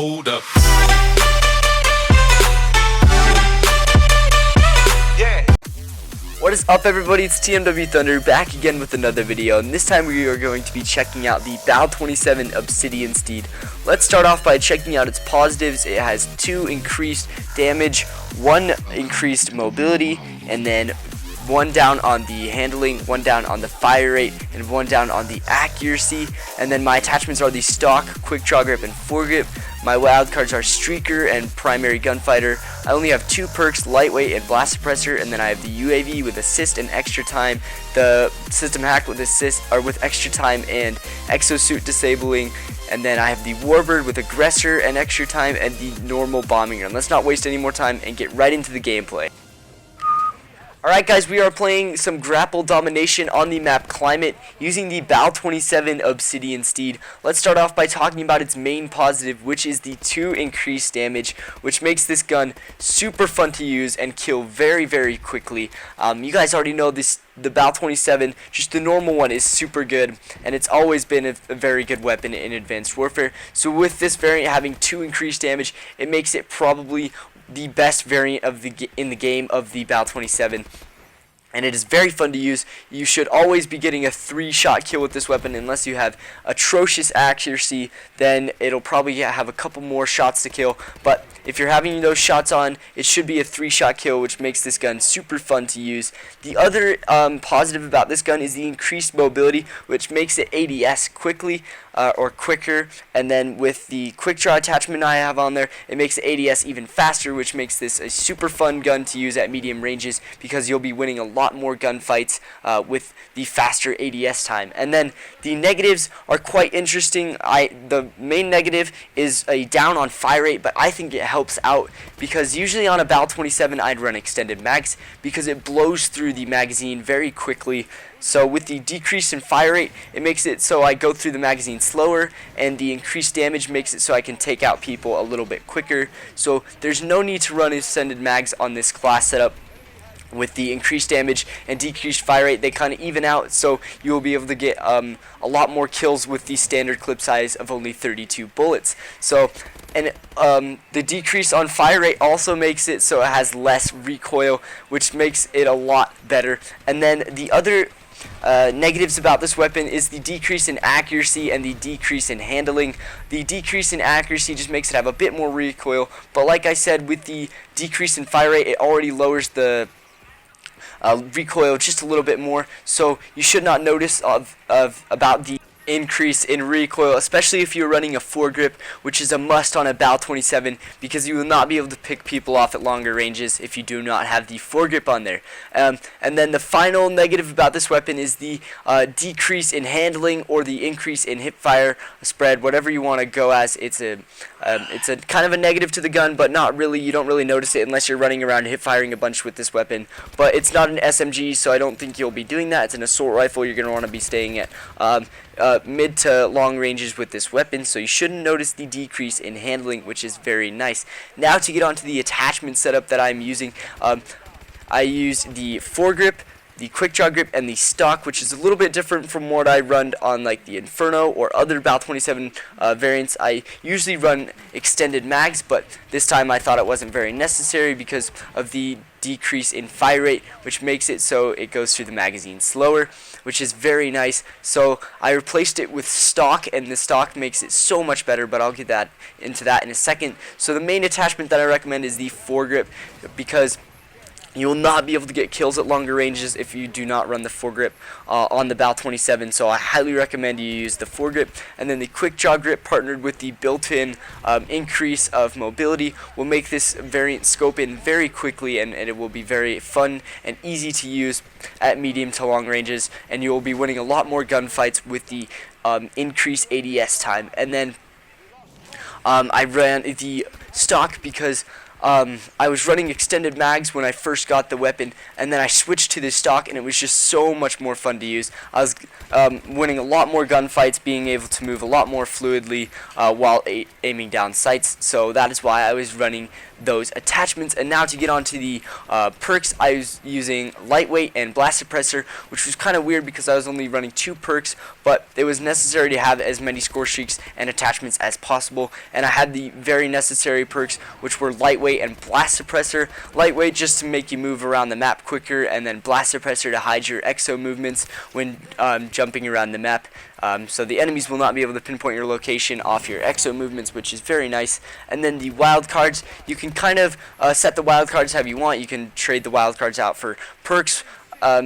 Hold up. What is up, everybody? It's TMWthunder back again with another video, and this time we are going to be checking out the Bal-27 Obsidian Steed. Let's start off by checking out its positives. It has 2 increased damage, 1 increased mobility, and then 1 down on the handling, 1 down on the fire rate, and 1 down on the accuracy. And then my attachments are the stock, quick draw grip, and foregrip. My wildcards are Streaker and Primary Gunfighter. I only have 2 perks, Lightweight and Blast Suppressor, and then I have the UAV with Assist and Extra Time, the System Hack with Assist or with Extra Time and Exosuit Disabling, and then I have the Warbird with Aggressor and Extra Time, and the normal Bombing Run. Let's not waste any more time and get right into the gameplay. Alright guys, we are playing some grapple domination on the map Climate using the Bal-27 Obsidian Steed. Let's start off by talking about its main positive, which is the 2 increased damage, which makes this gun super fun to use and kill very, very quickly. You guys already know this. The Bal-27, just the normal one, is super good, and it's always been a very good weapon in Advanced Warfare. So with this variant having 2 increased damage, it makes it probably the best variant of in the game of the Bal-27. And it is very fun to use. You should always be getting a 3-shot kill with this weapon. Unless you have atrocious accuracy, then it'll probably have a couple more shots to kill. But if you're having those shots on, it should be a 3-shot kill, which makes this gun super fun to use. The other positive about this gun is the increased mobility, which makes it ADS quickly or quicker. And then with the quick draw attachment I have on there, it makes the ADS even faster, which makes this a super fun gun to use at medium ranges, because you'll be winning a lot more gunfights with the faster ADS time. And then the negatives are quite interesting. The main negative is a down on fire rate, but I think it helps out, because usually on a Bal-27 I'd run extended mags because it blows through the magazine very quickly. So with the decrease in fire rate, it makes it so I go through the magazine slower, and the increased damage makes it so I can take out people a little bit quicker. So there's no need to run extended mags on this class setup. With the increased damage and decreased fire rate, they kind of even out, so you will be able to get a lot more kills with the standard clip size of only 32 bullets. So, and the decrease on fire rate also makes it so it has less recoil, which makes it a lot better. And then the other negatives about this weapon is the decrease in accuracy and the decrease in handling. The decrease in accuracy just makes it have a bit more recoil, but like I said, with the decrease in fire rate, it already lowers the recoil just a little bit more, so you should not notice about the increase in recoil, especially if you're running a foregrip, which is a must on a Bal-27, because you will not be able to pick people off at longer ranges if you do not have the foregrip on there. And then the final negative about this weapon is the decrease in handling, or the increase in hipfire spread, whatever you want to go as. It's a kind of a negative to the gun, but not really. You don't really notice it unless you're running around hip firing a bunch with this weapon. But it's not an SMG, so I don't think you'll be doing that. It's an assault rifle. You're going to want to be staying at mid to long ranges with this weapon, so you shouldn't notice the decrease in handling, which is very nice. Now to get onto the attachment setup that I'm using, I use the foregrip, the quick draw grip, and the stock, which is a little bit different from what I run on like the Inferno or other Bal-27 variants. I usually run extended mags, but this time I thought it wasn't very necessary because of the decrease in fire rate, which makes it so it goes through the magazine slower, which is very nice. So I replaced it with stock, and the stock makes it so much better, but I'll get into that in a second. So the main attachment that I recommend is the foregrip, because you will not be able to get kills at longer ranges if you do not run the foregrip on the Bal-27, so I highly recommend you use the foregrip. And then the quick draw grip, partnered with the built-in increase of mobility, will make this variant scope in very quickly, and it will be very fun and easy to use at medium to long ranges, and you will be winning a lot more gunfights with the increased ADS time. And then I ran the stock because I was running extended mags when I first got the weapon, and then I switched to the stock, and it was just so much more fun to use. I was winning a lot more gunfights, being able to move a lot more fluidly while aiming down sights, so that is why I was running those attachments. And now to get onto the perks, I was using lightweight and blast suppressor, which was kind of weird because I was only running 2 perks, but it was necessary to have as many score streaks and attachments as possible, and I had the very necessary perks, which were lightweight and blast suppressor. Lightweight just to make you move around the map quicker, and then blast suppressor to hide your exo movements when jumping around the map. So the enemies will not be able to pinpoint your location off your exo movements, which is very nice. And then the wild cards, you can kind of set the wild cards however you want. You can trade the wild cards out for perks.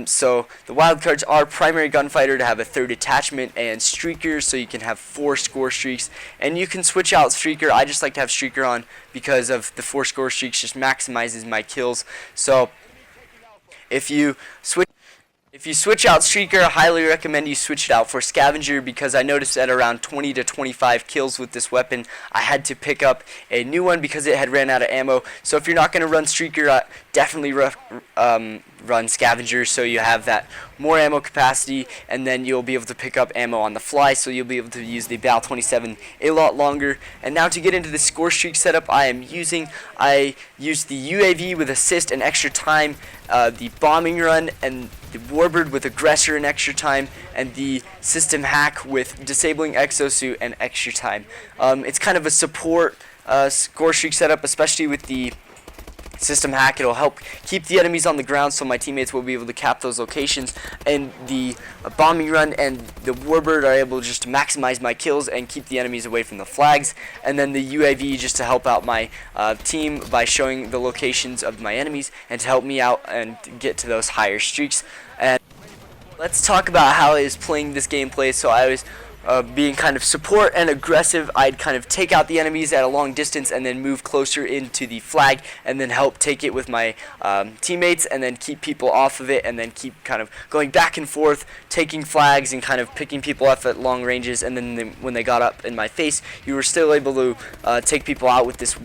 So the wild cards are primary gunfighter to have a 3rd attachment, and streaker so you can have 4 score streaks, and you can switch out streaker. I just like to have streaker on because of the 4 score streaks just maximizes my kills. So if you switch out streaker, I highly recommend you switch it out for scavenger, because I noticed at around 20 to 25 kills with this weapon, I had to pick up a new one because it had ran out of ammo. So if you're not going to run streaker, definitely run scavenger, so you have that more ammo capacity, and then you'll be able to pick up ammo on the fly, so you'll be able to use the Bal-27 a lot longer. And now to get into the score streak setup I used the UAV with assist and extra time, the bombing run and the warbird with aggressor and extra time, and the system hack with disabling exosuit and extra time. It's kind of a support score streak setup, especially with the system hack. It'll help keep the enemies on the ground, so my teammates will be able to cap those locations, and the bombing run and the warbird are able just to maximize my kills and keep the enemies away from the flags, and then the UAV just to help out my team by showing the locations of my enemies and to help me out and get to those higher streaks. And let's talk about how I was playing this gameplay. So I was being kind of support and aggressive. I'd kind of take out the enemies at a long distance and then move closer into the flag and then help take it with my teammates, and then keep people off of it, and then keep kind of going back and forth, taking flags and kind of picking people off at long ranges. And then when they got up in my face, you were still able to take people out with this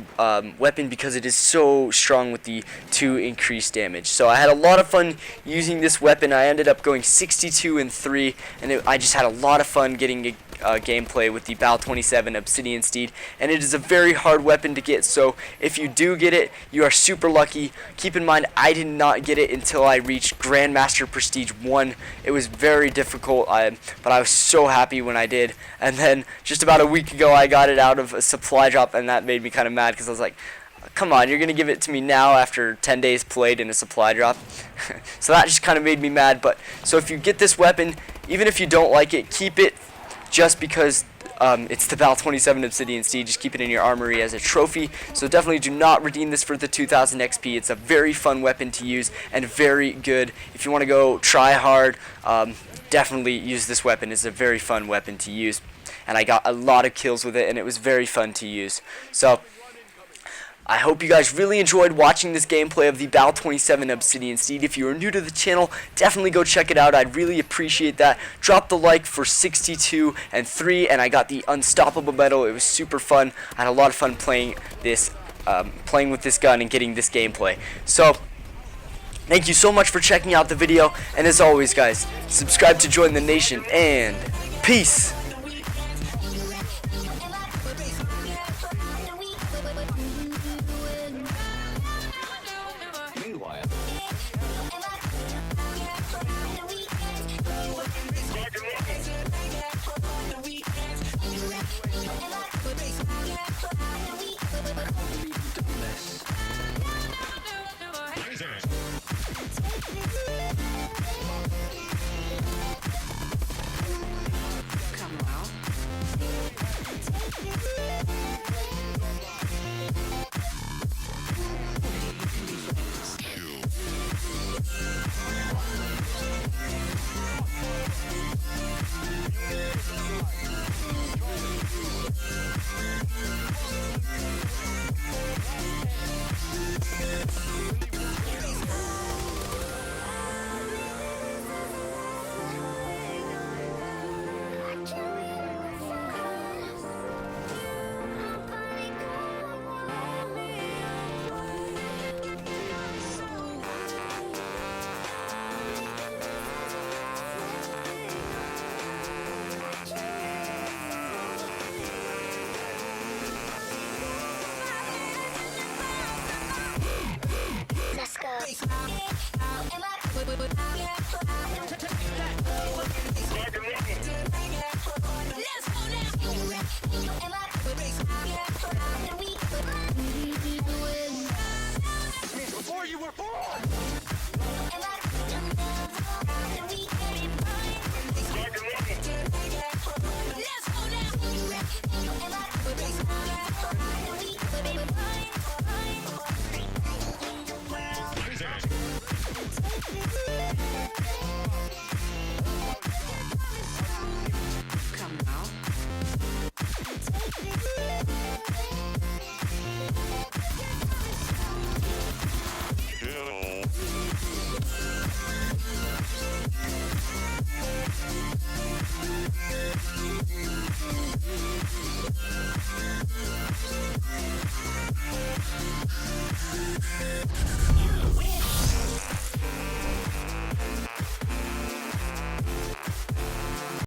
weapon because it is so strong with the 2 increased damage. So I had a lot of fun using this weapon. I ended up going 62-3, and I just had a lot of fun getting gameplay with the Bal-27 Obsidian Steed, and it is a very hard weapon to get, so if you do get it, you are super lucky. Keep in mind, I did not get it until I reached Grandmaster Prestige 1. It was very difficult, but I was so happy when I did. And then just about a week ago, I got it out of a supply drop, and that made me kind of mad because I was like, come on, you're going to give it to me now after 10 days played in a supply drop? So that just kind of made me mad. But so if you get this weapon, even if you don't like it, keep it just because it's the Bal-27 Obsidian Steed. Just keep it in your armory as a trophy. So definitely do not redeem this for the 2000 XP. It's a very fun weapon to use and very good. If you want to go try hard, definitely use this weapon. It's a very fun weapon to use. And I got a lot of kills with it, and it was very fun to use. So I hope you guys really enjoyed watching this gameplay of the Bal-27 Obsidian Steed. If you are new to the channel, definitely go check it out. I'd really appreciate that. Drop the like for 62-3, and I got the Unstoppable medal. It was super fun. I had a lot of fun playing this, playing with this gun and getting this gameplay. So thank you so much for checking out the video, and as always, guys, subscribe to join the nation, and peace.